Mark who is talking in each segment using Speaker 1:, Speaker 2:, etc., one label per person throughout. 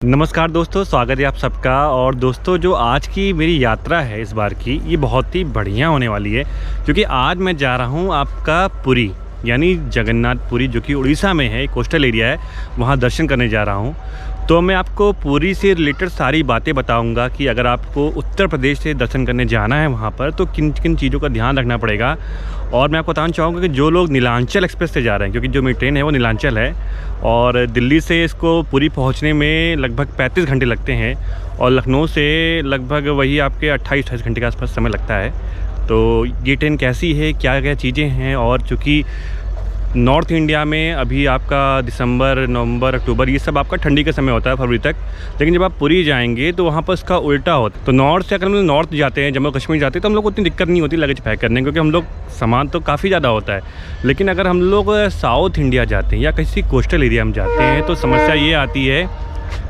Speaker 1: नमस्कार दोस्तों, स्वागत है आप सबका। और दोस्तों, जो आज की मेरी यात्रा है इस बार की, ये बहुत ही बढ़िया होने वाली है क्योंकि आज मैं जा रहा हूँ आपका पुरी यानी जगन्नाथपुरी, जो कि उड़ीसा में है, कोस्टल एरिया है, वहाँ दर्शन करने जा रहा हूँ। तो मैं आपको पुरी से रिलेटेड सारी बातें बताऊंगा कि अगर आपको उत्तर प्रदेश से दर्शन करने जाना है वहाँ पर तो किन किन चीज़ों का ध्यान रखना पड़ेगा। और मैं आपको बताना चाहूँगा कि जो लोग नीलांचल एक्सप्रेस से जा रहे हैं, क्योंकि जो मेरी ट्रेन है वो नीलांचल है और दिल्ली से इसको पुरी पहुँचने में लगभग 35 घंटे लगते हैं और लखनऊ से लगभग वही आपके 28-28 घंटे के आसपास समय लगता है। तो ये ट्रेन कैसी है, क्या क्या चीज़ें हैं, और चूँकि नॉर्थ इंडिया में अभी आपका दिसंबर, नवंबर, अक्टूबर ये सब आपका ठंडी का समय होता है, फरवरी तक। लेकिन जब आप पुरी जाएंगे तो वहाँ पर उसका उल्टा होता है। तो नॉर्थ से अगर हम लोग नॉर्थ जाते हैं, जम्मू कश्मीर जाते हैं, तो हम लोग को उतनी दिक्कत नहीं होती लगेज पैक करने, क्योंकि हम लोग सामान तो काफ़ी ज़्यादा होता है। लेकिन अगर हम लोग साउथ इंडिया जाते हैं या किसी कोस्टल एरिया में जाते हैं तो समस्या ये आती है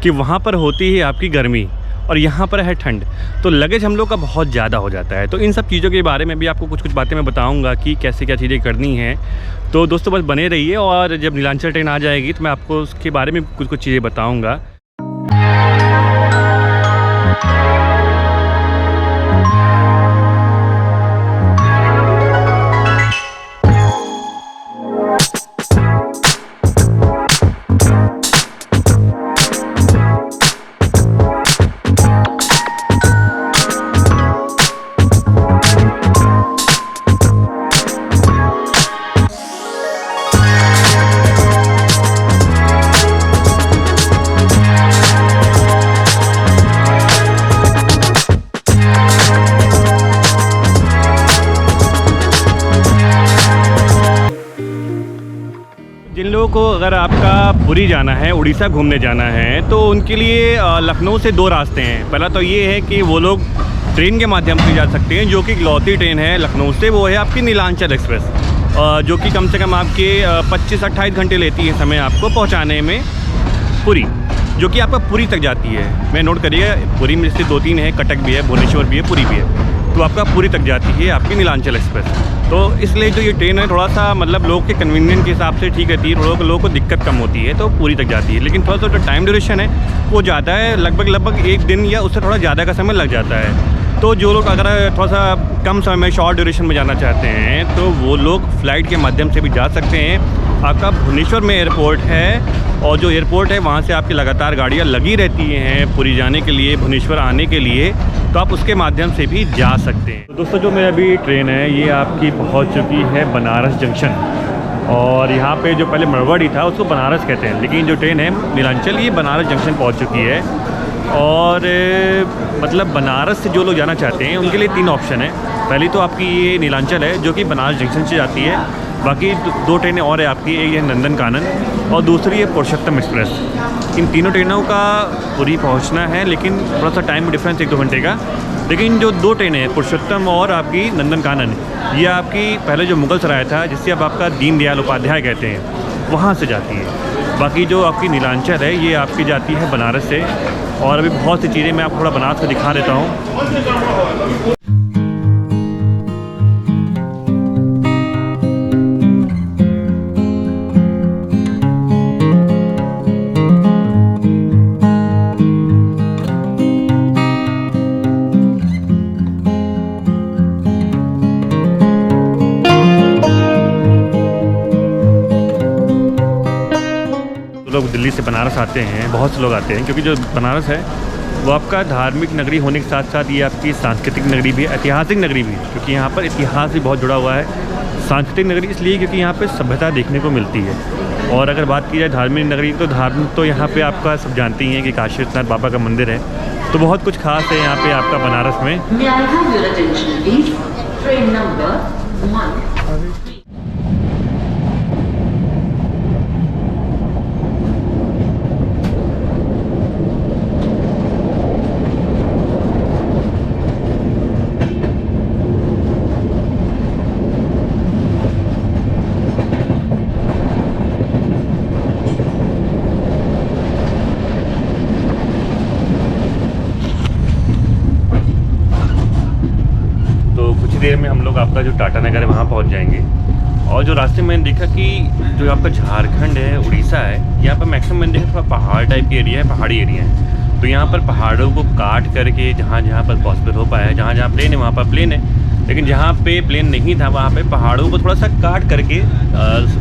Speaker 1: कि वहाँ पर होती है आपकी गर्मी और यहाँ पर है ठंड, तो लगेज हम लोग का बहुत ज़्यादा हो जाता है। तो इन सब चीज़ों के बारे में भी आपको कुछ बातें मैं बताऊँगा कि कैसे क्या चीज़ें करनी हैं। तो दोस्तों बस बने रहिए, और जब नीलांचल ट्रेन आ जाएगी तो मैं आपको उसके बारे में कुछ चीज़ें बताऊँगा। जिन लोगों को अगर आपका पुरी जाना है, उड़ीसा घूमने जाना है, तो उनके लिए लखनऊ से 2 रास्ते हैं। पहला तो ये है कि वो लोग ट्रेन के माध्यम से जा सकते हैं, जो कि इकलौती ट्रेन है लखनऊ से, वो है आपकी नीलांचल एक्सप्रेस, जो कि कम से कम आपके 25-28 घंटे लेती है समय आपको पहुंचाने में पुरी, जो कि आपका पुरी तक जाती है। मैं नोट करिए, पुरी में से 2-3 है, कटक भी है, भुवनेश्वर भी है, पुरी भी है, तो आपका पुरी तक जाती है आपकी नीलांचल एक्सप्रेस। तो इसलिए जो ये ट्रेन है थोड़ा सा मतलब लोग के कन्वीनियंस के हिसाब से ठीक रहती है, लोगों को दिक्कत कम होती है, तो पूरी तक जाती है। लेकिन थोड़ा सा जो टाइम ड्यूरेशन है वो ज़्यादा है, लगभग 1 दिन या उससे थोड़ा ज़्यादा का समय लग जाता है। तो जो लोग अगर थोड़ा सा कम समय में शॉर्ट ड्यूरेशन में जाना चाहते हैं तो वो लोग फ़्लाइट के माध्यम से भी जा सकते हैं। आपका भुवनेश्वर में एयरपोर्ट है, और जो एयरपोर्ट है वहाँ से आपकी लगातार गाड़ियाँ लगी रहती हैं पुरी जाने के लिए, भुवनेश्वर आने के लिए, तो आप उसके माध्यम से भी जा सकते हैं। तो दोस्तों, जो मेरी अभी ट्रेन है ये आपकी पहुँच चुकी है बनारस जंक्शन, और यहाँ पे जो पहले मरवाड़ी था उसको बनारस कहते हैं, लेकिन जो ट्रेन है नीलांचल ये बनारस जंक्शन पहुँच चुकी है। और मतलब बनारस से जो लोग जाना चाहते हैं उनके लिए 3 ऑप्शन है। पहली तो आपकी ये नीलांचल है जो कि बनारस जंक्शन से जाती है, बाकी 2 ट्रेनें और है आपकी, एक है नंदन कानन और दूसरी है पुरुषोत्तम एक्सप्रेस। इन तीनों ट्रेनों का पुरी पहुंचना है, लेकिन थोड़ा सा टाइम डिफरेंस 1-2 घंटे का। लेकिन जो 2 ट्रेनें हैं, पुरुषोत्तम और आपकी नंदन कानन, ये आपकी पहले जो मुगल सराय था, जिससे अब आपका दीनदयाल उपाध्याय कहते हैं, वहाँ से जाती है। बाकी जो आपकी नीलांचल है ये आपकी जाती है बनारस से। और अभी बहुत सी चीज़ें मैं आपको थोड़ा बनारस को दिखा देता हूँ। लोग दिल्ली से बनारस आते हैं, बहुत से लोग आते हैं, क्योंकि जो बनारस है वो आपका धार्मिक नगरी होने के साथ साथ ये आपकी सांस्कृतिक नगरी भी है, ऐतिहासिक नगरी भी, क्योंकि यहाँ पर इतिहास भी बहुत जुड़ा हुआ है। सांस्कृतिक नगरी इसलिए क्योंकि यहाँ पे सभ्यता देखने को मिलती है। और अगर बात की जाए धार्मिक नगरी, तो धार्मिक तो यहाँ पे आपका सब जानते ही हैं कि काशी विश्वनाथ बाबा का मंदिर है, तो बहुत कुछ खास है यहाँ पे आपका बनारस में। देर में हम लोग आपका जो टाटा नगर है वहाँ पहुँच जाएंगे। और जो रास्ते में मैंने देखा कि जो आपका झारखंड है, उड़ीसा है, यहाँ पर मैक्सिमम मैंने देखा थोड़ा पहाड़ टाइप की एरिया है, पहाड़ी एरिया है। तो यहाँ पर पहाड़ों को काट करके जहाँ जहाँ पर पॉसिबल हो पाया है, जहाँ जहाँ प्लेन है वहाँ पर प्लेन है, लेकिन जहाँ पे प्लेन नहीं था वहाँ पे पहाड़ों को थोड़ा सा काट करके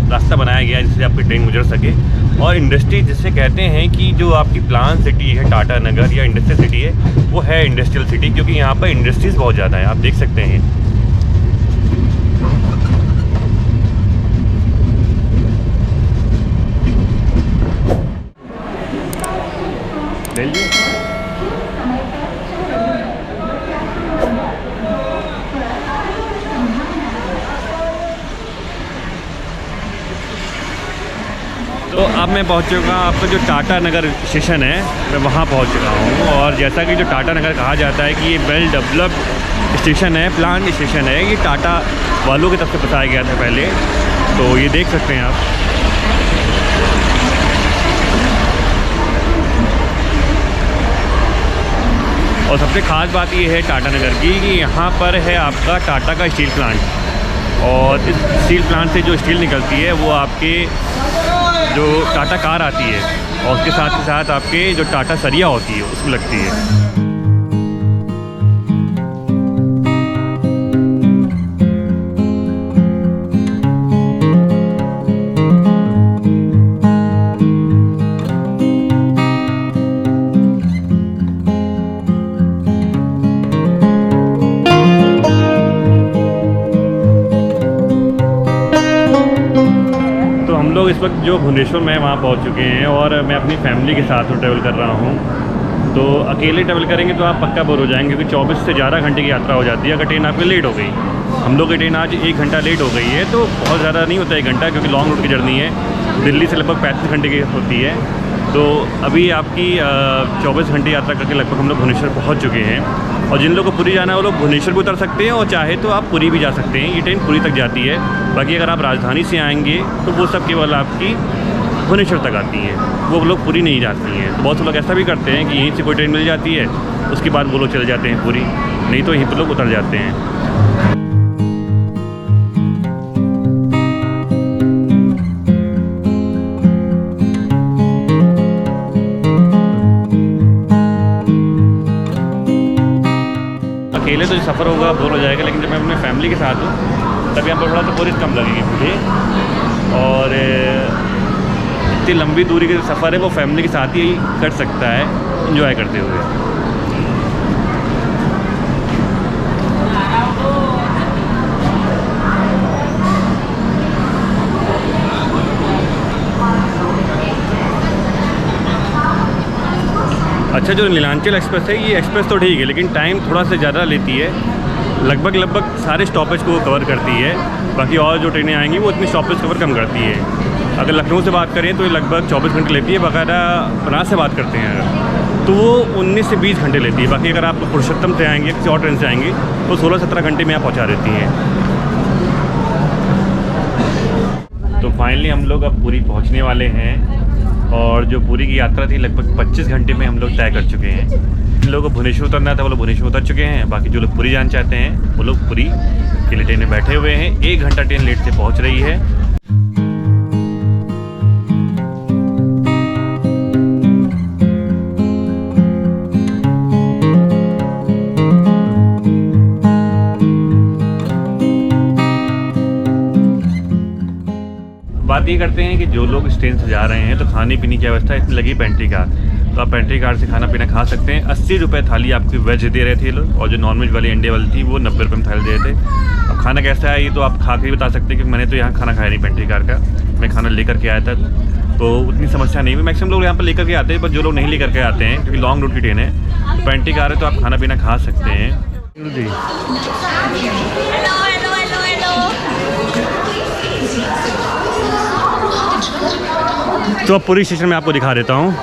Speaker 1: रास्ता बनाया गया जिससे आपकी ट्रेन गुजर सके। और इंडस्ट्री जिससे कहते हैं कि जो आपकी प्लान सिटी है टाटा नगर या इंडस्ट्रियल सिटी है, वो है इंडस्ट्रियल सिटी, क्योंकि यहाँ पर इंडस्ट्रीज़ बहुत ज़्यादा है, आप देख सकते हैं। तो अब मैं पहुंच चुका हूँ, आपका जो टाटा नगर स्टेशन है मैं वहाँ पहुंच चुका हूँ। और जैसा कि जो टाटा नगर कहा जाता है कि ये वेल डेवलप्ड स्टेशन है, प्लान स्टेशन है, ये टाटा वालों की तरफ से बताया गया था पहले। तो ये देख सकते हैं आप। और सबसे ख़ास बात ये है टाटा नगर की कि यहाँ पर है आपका टाटा का स्टील प्लांट। और इस स्टील प्लांट से जो स्टील निकलती है वो आपके जो टाटा कार आती है और उसके साथ ही साथ आपके जो टाटा सरिया होती है उसमें लगती है। इस वक्त जो भुवनेश्वर में वहाँ पहुँच चुके हैं और मैं अपनी फैमिली के साथ ट्रैवल कर रहा हूँ। तो अकेले ट्रैवल करेंगे तो आप पक्का बोर हो जाएंगे, क्योंकि 24 से ज़्यादा घंटे की यात्रा हो जाती है अगर ट्रेन आपकी लेट हो गई। हम लोग की ट्रेन आज 1 घंटा लेट हो गई है, तो बहुत ज़्यादा नहीं होता 1 घंटा, क्योंकि लॉन्ग रूट की जर्नी है, दिल्ली से लगभग 35 घंटे की होती है। तो अभी आपकी 24 घंटे यात्रा करके लगभग हम लोग भुवनेश्वर पहुँच चुके हैं। और जिन लोगों को पुरी जाना है वो लोग भुवनेश्वर भी उतर सकते हैं, और चाहे तो आप पुरी भी जा सकते हैं, ये ट्रेन पुरी तक जाती है। बाकी अगर आप राजधानी से आएंगे तो वो सब केवल आपकी भुवनेश्वर तक आती हैं, वो लोग पुरी नहीं जाती हैं। तो बहुत से लोग ऐसा भी करते हैं कि यहीं से कोई ट्रेन मिल जाती है, उसके बाद वो लोग चले जाते हैं पुरी, नहीं तो यहीं पर लोग उतर जाते हैं। अकेले तो जो सफ़र होगा बोर हो जाएगा, लेकिन जब मैं अपने फैमिली के साथ हूँ तब यहाँ पर थोड़ा सा बोरियत कम लगेगी मुझे। और इतनी लंबी दूरी का जो सफ़र है वो फैमिली के साथ ही कर सकता है एंजॉय करते हुए। अच्छा, जो नीलांचल एक्सप्रेस है ये एक्सप्रेस तो ठीक है, लेकिन टाइम थोड़ा सा ज़्यादा लेती है, लगभग सारे स्टॉपेज को वो कवर करती है। बाकी और जो ट्रेनें आएंगी वो इतनी स्टॉपेज कवर कम करती है। अगर लखनऊ से बात करें तो ये लगभग 24 घंटे लेती है। बाकायदा बनारस से बात करते हैं अगर तो वो 19 से 20 घंटे लेती है। बाकी अगर आप पुरुषोत्तम से आएंगे, किसी और ट्रेन से आएंगे तो 16-17 घंटे में आप पहुँचा देती हैं। तो फाइनली हम लोग अब पुरी पहुँचने वाले हैं, और जो पुरी की यात्रा थी लगभग 25 घंटे में हम लोग तय कर चुके हैं। जिन लोगों को भुवनेश्वर उतरना था वो लोग भुवनेश्वर उतर चुके हैं। बाकी जो लोग पुरी जाना चाहते हैं वो लोग पुरी के लिए ट्रेन में बैठे हुए हैं। 1 घंटा ट्रेन लेट से पहुंच रही है। बात ये करते हैं कि जो लोग इस ट्रेन से जा रहे हैं तो खाने पीने की व्यवस्था इसमें लगी पेंट्री कार, तो आप पेंट्री कार से खाना पीना खा सकते हैं। 80 रुपये थाली आपकी वेज दे रहे थे लोग, और जो नॉनवेज वाली अंडे वाली थी वो 90 रुपये में थाली दे रहे थे। अब खाना कैसा है ये तो आप खा के ही बता सकते हैं, क्योंकि मैंने तो यहाँ खाना खाया नहीं पेंट्री कार का, मैं खाना लेकर के आया था, तो उतनी समस्या नहीं हुई। मैक्सिमम लोग यहाँ पर लेकर के आते हैं, पर जो लोग नहीं लेकर के आते हैं क्योंकि लॉन्ग रूट की ट्रेन है, तो पेंट्री कार है तो आप खाना पीना खा सकते हैं जी। तो अब पुरी स्टेशन में आपको दिखा देता हूँ।